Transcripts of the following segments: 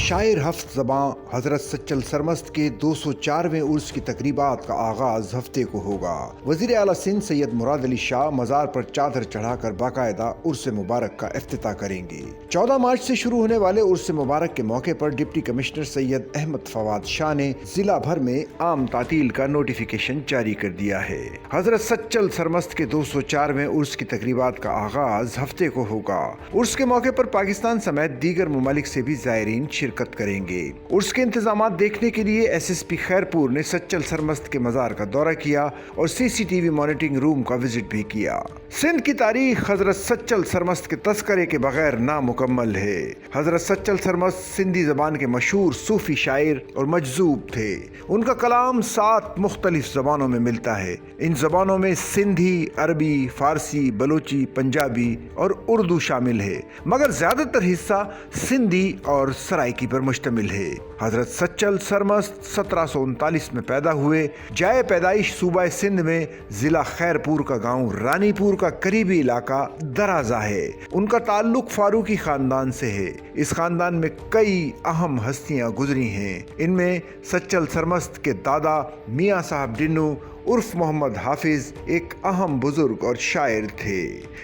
शायर हफ्त ज़बां हज़रत सच्चल सरमस्त के 204वें उर्स की तकरीबात का आगाज हफ्ते को होगा। वज़ीर आला सिंध सैयद मुराद अली शाह मज़ार पर चादर चढ़ाकर बाकायदा उर्स मुबारक का इफ्तिताह करेंगे। 14 मार्च से शुरू होने वाले उर्स मुबारक के मौके पर डिप्टी कमिश्नर सैयद अहमद फवाद शाह ने जिला भर में आम तातील का नोटिफिकेशन जारी कर दिया है। हज़रत सच्चल सरमस्त के 204वें उर्स की तकरीबात का आगाज हफ्ते को होगा। उर्स के मौके पर पाकिस्तान समेत दीगर ममालिक से भी ज़ायरीन शिरकत करेंगे। उर्स के इंतजामात देखने के लिए SSP खैरपुर ने सच्चल सरमस्त के मज़ार का दौरा किया और CCTV मॉनिटरिंग रूम का विजिट भी किया। सिंध की तारीख हज़रत सच्चल सरमस्त के तस्करे के बगैर नामुकम्मल है। हज़रत सच्चल सरमस्त सिंधी ज़बान के मशहूर सूफी शायर और मजजूब थे। उनका कलाम 7 मुख्तलिफ ज़बानों में मिलता है। इन ज़बानों में सिंधी, अरबी, फारसी, बलोची, पंजाबी और उर्दू शामिल है, मगर ज़्यादातर हिस्सा सिंधी और सराइकी पर मुश्तमिल है। हज़रत सच्चल सरमस्त 1739 में पैदा हुए। जाए पैदाइश सूबा सिंध में ज़िला खैरपुर का गांव रानीपुर का करीबी इलाका दराजा है। उनका ताल्लुक फारूकी ख़ानदान से है। इस ख़ानदान में कई अहम हस्तियां गुजरी हैं। इनमें सच्चल सरमस्त के दादा मियाँ साहब डिन्नू उर्फ मोहम्मद हाफिज एक अहम बुजुर्ग और शायर थे।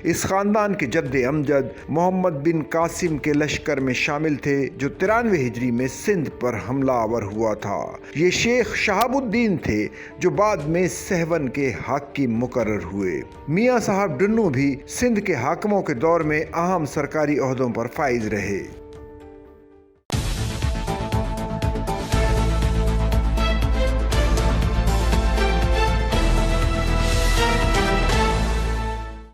इस खानदान के जद्दे अमजद मोहम्मद बिन कासिम के लश्कर में शामिल थे, जो 93 हिजरी में सिंध पर हमलावर हुआ था। ये शेख शहाबुद्दीन थे, जो बाद में सहवन के हाकिम मुकर्रर हुए। मियाँ साहब डिन्नू भी सिंध के हाकिमों के दौर में अहम सरकारी ओहदों पर फाइज रहे।